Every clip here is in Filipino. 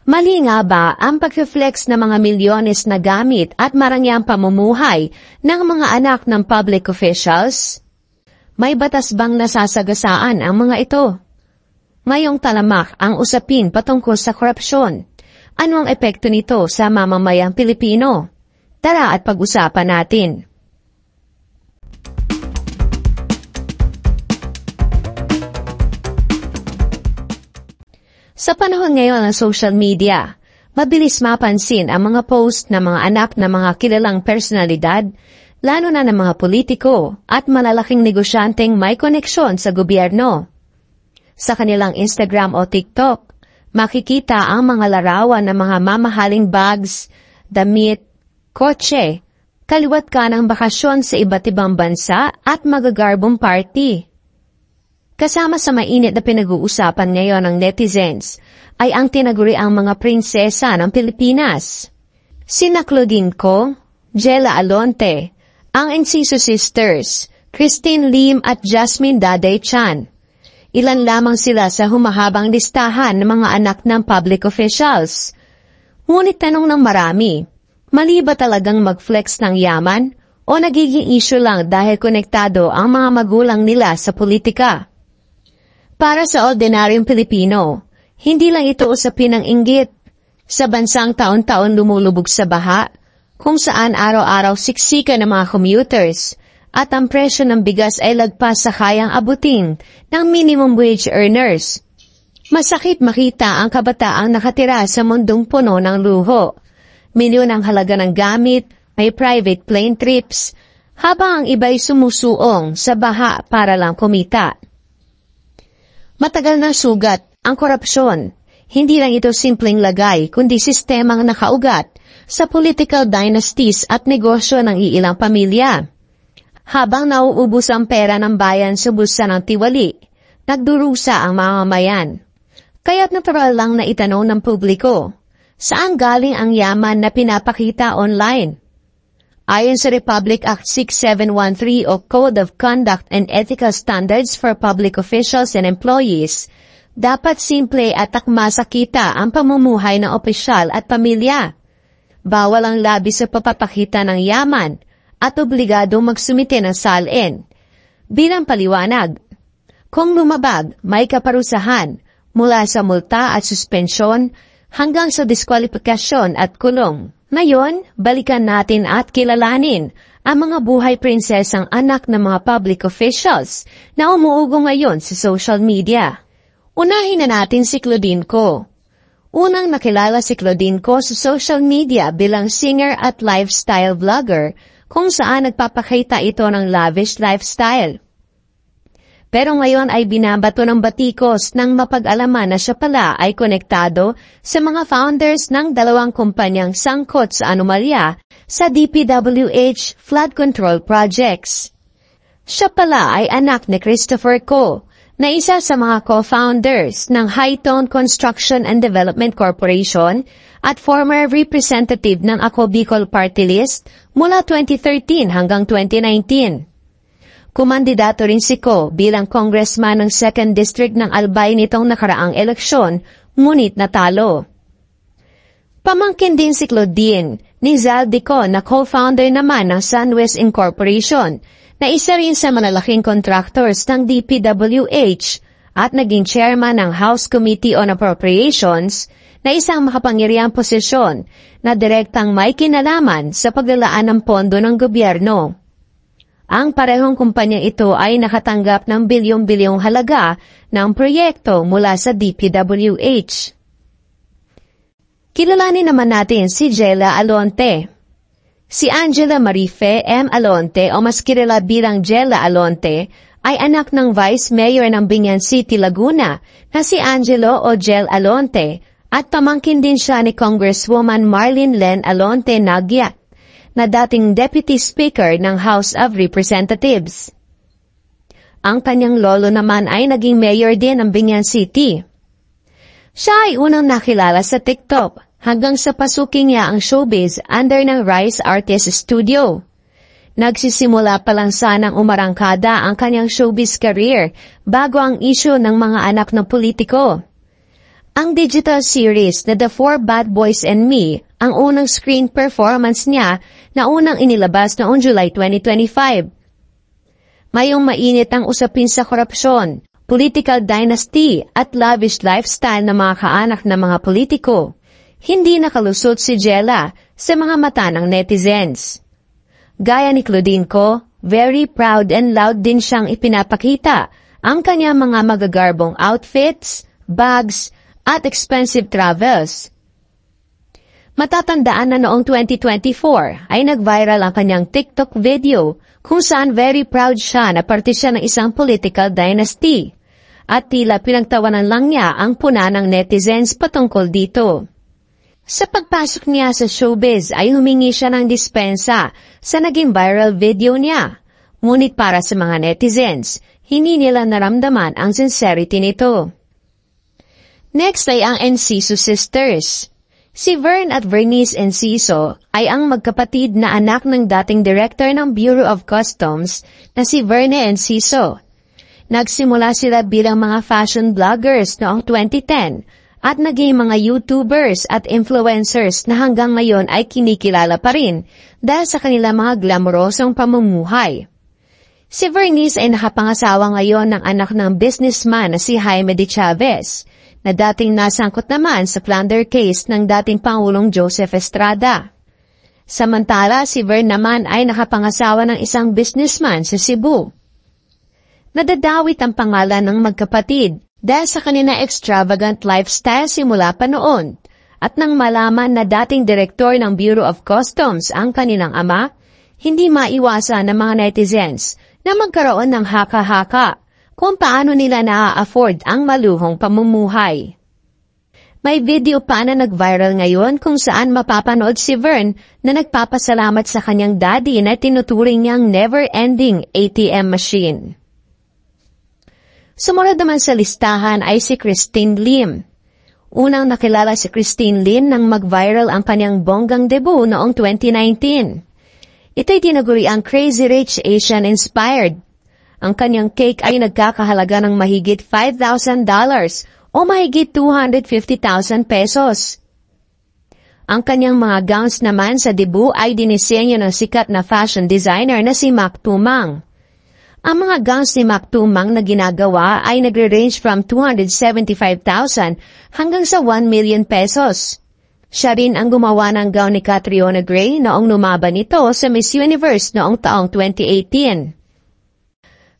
Mali nga ba ang pag-flex ng mga milyones na gamit at marangyang pamumuhay ng mga anak ng public officials? May batas bang nasasagasaan ang mga ito? Ngayong talamak ang usapin patungkol sa korupsyon. Ano ang epekto nito sa mamamayang Pilipino? Tara at pag-usapan natin. Sa panahon ngayon ng social media, mabilis mapansin ang mga post ng mga anak ng mga kilalang personalidad, lalo na ng mga politiko at malalaking negosyanteng may koneksyon sa gobyerno. Sa kanilang Instagram o TikTok, makikita ang mga larawan ng mga mamahaling bags, damit, kotse, kaliwat ka ng bakasyon sa iba't ibang bansa at magagarbong party. Kasama sa mainit na pinag-uusapan ngayon ng netizens ay ang tinaguriang mga prinsesa ng Pilipinas. Sina Claudine Co, Jella Alonte, ang Enciso Sisters, Christine Lim at Jasmine Daday Chan. Ilan lamang sila sa humahabang listahan ng mga anak ng public officials. Ngunit tanong ng marami, mali ba talagang mag-flex ng yaman o nagiging issue lang dahil konektado ang mga magulang nila sa politika? Para sa ordinaryong Pilipino, hindi lang ito usapin ng inggit. Sa bansang taon-taon lumulubog sa baha, kung saan araw-araw siksikan ng mga commuters, at ang presyo ng bigas ay lagpas sa kayang abutin ng minimum wage earners. Masakit makita ang kabataang nakatira sa mundong puno ng luho. Milyon ang halaga ng gamit, may private plane trips, habang ang iba'y sumusuong sa baha para lang kumita. Matagal na sugat ang korupsyon. Hindi lang ito simpleng lagay, kundi sistemang nakaugat sa political dynasties at negosyo ng iilang pamilya. Habang nauubos ang pera ng bayan sa bulsa ng tiwali, nagdurusa ang mamamayan. Kaya't natural lang na itanong ng publiko, saan galing ang yaman na pinapakita online? Ayon sa Republic Act 6713 o Code of Conduct and Ethical Standards for Public Officials and Employees, dapat simple at takmasakita ang pamumuhay ng opisyal at pamilya. Bawal ang labis sa papapakita ng yaman at obligado magsumite ng salin. Bilang paliwanag, kung lumabag, may kaparusahan mula sa multa at suspensyon hanggang sa diskwalifikasyon at kulong. Ngayon, balikan natin at kilalanin ang mga buhay prinsesang anak ng mga public officials na umuugo ngayon sa social media. Unahin na natin si Claudine Co. Unang nakilala si Claudine Co sa social media bilang singer at lifestyle vlogger kung saan nagpapakita ito ng lavish lifestyle. Pero ngayon ay binabato ng batikos nang mapag-alaman na siya pala ay konektado sa mga founders ng dalawang kumpanyang sangkot sa anomalya sa DPWH flood control projects. Siya pala ay anak ni Christopher Co, na isa sa mga co-founders ng Hightone Construction and Development Corporation at former representative ng Ako Bicol Party List mula 2013 hanggang 2019. Kumandidato rin si Co bilang congressman ng 2nd District ng Albay nitong nakaraang eleksyon, ngunit natalo. Pamangkin din si Claudine ni Zaldi Co na co-founder naman ng Sunwest Incorporation, na isa rin sa malalaking contractors ng DPWH at naging chairman ng House Committee on Appropriations, na isang makapangyarihang posisyon na direktang may kinalaman sa paglalaan ng pondo ng gobyerno. Ang parehong kumpanya ito ay nakatanggap ng bilyong-bilyong halaga ng proyekto mula sa DPWH. Kilalanin naman natin si Jella Alonte. Si Angela Marife M. Alonte o mas kilala bilang Jella Alonte ay anak ng Vice Mayor ng Binyan City, Laguna na si Angelo o Jel Alonte at pamangkin din siya ni Congresswoman Marlene Len Alonte Nagyat, na dating Deputy Speaker ng House of Representatives. Ang kanyang lolo naman ay naging mayor din ng Binyan City. Siya ay unang nakilala sa TikTok hanggang sa pasukin niya ang showbiz under ng Rise Artist Studio. Nagsisimula pa lang sanang umarangkada ang kanyang showbiz career bago ang issue ng mga anak ng politiko. Ang digital series na The Four Bad Boys and Me, ang unang screen performance niya na unang inilabas noong July 2025. Mayong mainit ang usapin sa korupsyon, political dynasty at lavish lifestyle ng mga kaanak ng mga politiko. Hindi nakalusot si Jella sa mga mata ng netizens. Gaya ni Claudine Ko, very proud and loud din siyang ipinapakita ang kanyang mga magagarbong outfits, bags, at expensive travels. Matatandaan na noong 2024 ay nag-viral ang kanyang TikTok video kung saan very proud siya na parte siya ng isang political dynasty at tila pinagtawanan lang niya ang puna ng netizens patungkol dito. Sa pagpasok niya sa showbiz ay humingi siya ng dispensa sa naging viral video niya. Ngunit para sa mga netizens, hindi nila naramdaman ang sincerity nito. Next ay ang Enciso Sisters. Si Vern at Vernice Enciso ay ang magkapatid na anak ng dating director ng Bureau of Customs na si Verne Enciso. Nagsimula sila bilang mga fashion bloggers noong 2010 at naging mga YouTubers at influencers na hanggang ngayon ay kinikilala pa rin dahil sa kanilang mga glamorosong pamumuhay. Si Vernice ay nakapangasawa ngayon ng anak ng businessman na si Jaime de Chavez, na dating nasangkot naman sa plunder case ng dating Pangulong Joseph Estrada. Samantala, si Vern naman ay nakapangasawa ng isang businessman sa Cebu. Nadadawit ang pangalan ng magkapatid dahil sa kanina extravagant lifestyle simula pa noon, at nang malaman na dating direktor ng Bureau of Customs ang kanilang ama, hindi maiwasan ng mga netizens na magkaroon ng haka-haka kung paano nila na-afford ang maluhong pamumuhay. May video pa na nag-viral ngayon kung saan mapapanood si Vern na nagpapasalamat sa kanyang daddy na tinuturing niyang never-ending ATM machine. Sumunod naman sa listahan ay si Christine Lim. Unang nakilala si Christine Lim nang mag-viral ang kanyang bonggang debut noong 2019. Ito'y tinaguri ang Crazy Rich Asian Inspired. Ang kanyang cake ay nagkakahalaga ng mahigit $5,000 o mahigit 250,000 pesos. Ang kanyang mga gowns naman sa debut ay dinisenyo ng sikat na fashion designer na si Mac Tumang. Ang mga gowns ni Mac Tumang na ginagawa ay nagre-range from 275,000 hanggang sa 1 million pesos. Siya rin ang gumawa ng gown ni Catriona Gray noong lumaban ito sa Miss Universe noong taong 2018.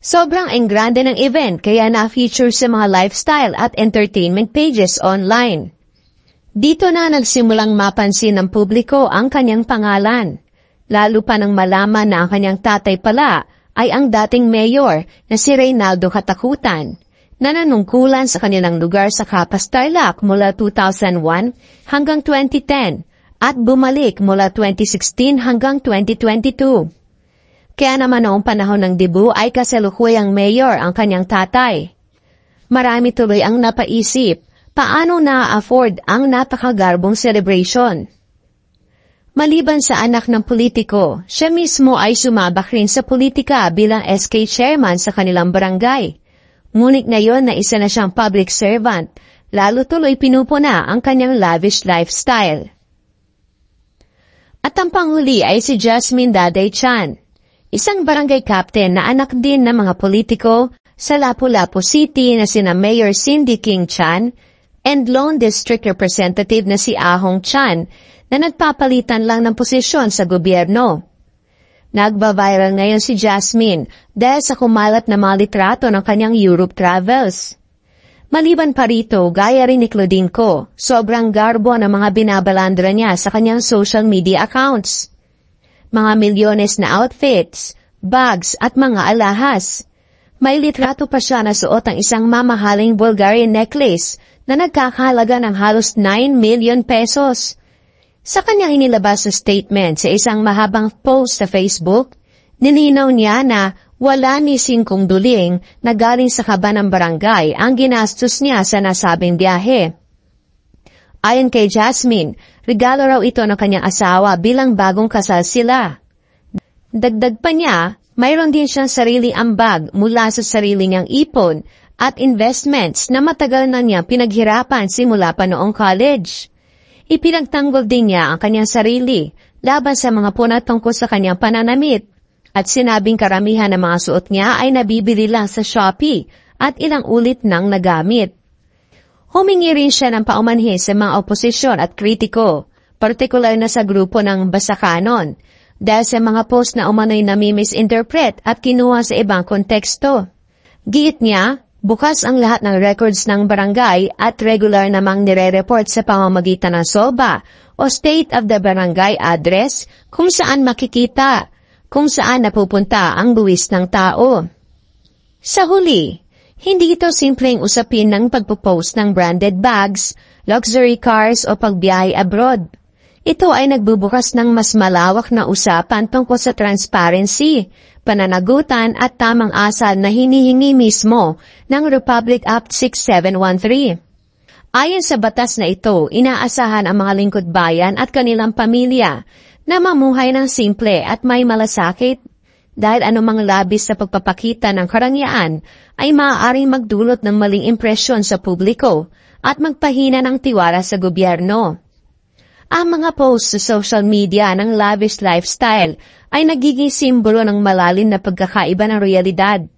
Sobrang enggrande ng event kaya na-feature sa mga lifestyle at entertainment pages online. Dito na nagsimulang mapansin ng publiko ang kanyang pangalan, lalo pa nang malaman na ang kanyang tatay pala ay ang dating mayor na si Reynaldo Katakutan, na nanungkulan sa kanilang lugar sa Capas Tarlac mula 2001 hanggang 2010 at bumalik mula 2016 hanggang 2022. Kaya naman noong panahon ng debut ay kasalukuyang mayor ang kanyang tatay. Marami tuloy ang napaisip, paano na-afford ang napakagarbong celebration? Maliban sa anak ng politiko, siya mismo ay sumabak rin sa politika bilang SK chairman sa kanilang barangay. Ngunit ngayon na isa na siyang public servant, lalo tuloy pinupuna ang kanyang lavish lifestyle. At ang panghuli ay si Jasmine Daday Chan, isang barangay captain na anak din ng mga politiko sa Lapu-Lapu City na sina Mayor Cindy King Chan and Lone District Representative na si Ahong Chan na nagpapalitan lang ng posisyon sa gobyerno. Nagba-viral ngayon si Jasmine dahil sa kumalat na mga litrato ng kanyang Europe travels. Maliban pa rito, gaya rin ni Claudine Ko, sobrang garbo ng mga binabalandra niya sa kanyang social media accounts. Mga milyones na outfits, bags at mga alahas. May litrato pa siya na suot ang isang mamahaling Bulgarian necklace na nagkakahalaga ng halos 9 million pesos. Sa kanyang inilabas na statement sa isang mahabang post sa Facebook, nilinaw niya na wala ni singkong duling na galing sa kaba ng barangay ang ginastos niya sa nasabing biyahe. Ayon kay Jasmine, regalo raw ito ng kanyang asawa bilang bagong kasal sila. Dagdag pa niya, mayroon din siyang sarili ambag mula sa sarili niyang ipon at investments na matagal na niya pinaghirapan simula pa noong college. Ipinagtanggol din niya ang kanyang sarili laban sa mga puna tungkol sa kanyang pananamit at sinabing karamihan ng mga suot niya ay nabibili lang sa Shopee at ilang ulit nang nagamit. Humingi rin siya ng paumanhin sa mga oposisyon at kritiko, partikular na sa grupo ng Basakanon, dahil sa mga post na umano'y nami-misinterpret at kinuha sa ibang konteksto. Giit niya, bukas ang lahat ng records ng barangay at regular namang nire-report sa pamamagitan ng SOBA o State of the Barangay Address kung saan makikita, kung saan napupunta ang buwis ng tao. Sa huli, hindi ito simpleng usapin ng pagpo-post ng branded bags, luxury cars o pagbiyahe abroad. Ito ay nagbubukas ng mas malawak na usapan tungkol sa transparency, pananagutan at tamang asal na hinihingi mismo ng Republic Act 6713. Ayon sa batas na ito, inaasahan ang mga lingkod bayan at kanilang pamilya na mamuhay ng simple at may malasakit. Dahil anumang labis sa pagpapakita ng karangyaan ay maaaring magdulot ng maling impresyon sa publiko at magpahina ng tiwala sa gobyerno. Ang mga posts sa social media ng lavish lifestyle ay nagiging simbolo ng malalim na pagkakaiba ng realidad.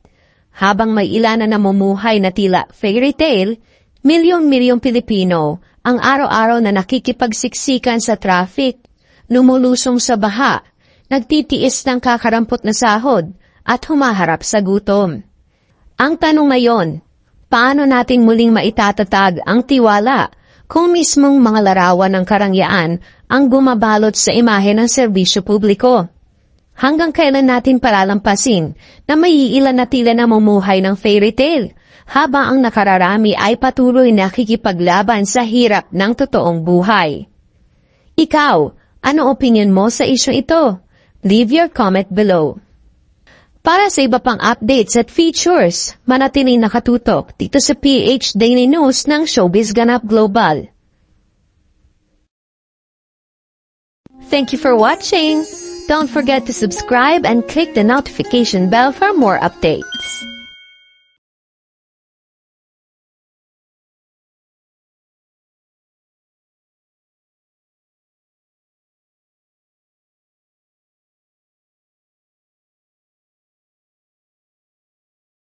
Habang may ilan na namumuhay na tila fairy tale, milyong-milyong Pilipino ang araw-araw na nakikipagsiksikan sa traffic, lumulusong sa baha, nagtitiis ng kakarampot na sahod at humaharap sa gutom. Ang tanong ngayon, paano natin muling maitatatag ang tiwala kung mismong mga larawan ng karangyaan ang gumabalot sa imahe ng serbisyo publiko? Hanggang kailan natin palalampasin na may iilan na tila namumuhay ng fairy tale habang ang nakararami ay patuloy na nakikipaglaban sa hirap ng totoong buhay? Ikaw, ano opinion mo sa isyong ito? Leave your comment below. Para sa iba pang updates at features, manatiling nakatutok dito sa PH Daily News ng Showbiz Ganap Global. Thank you for watching. Don't forget to subscribe and click the notification bell for more updates.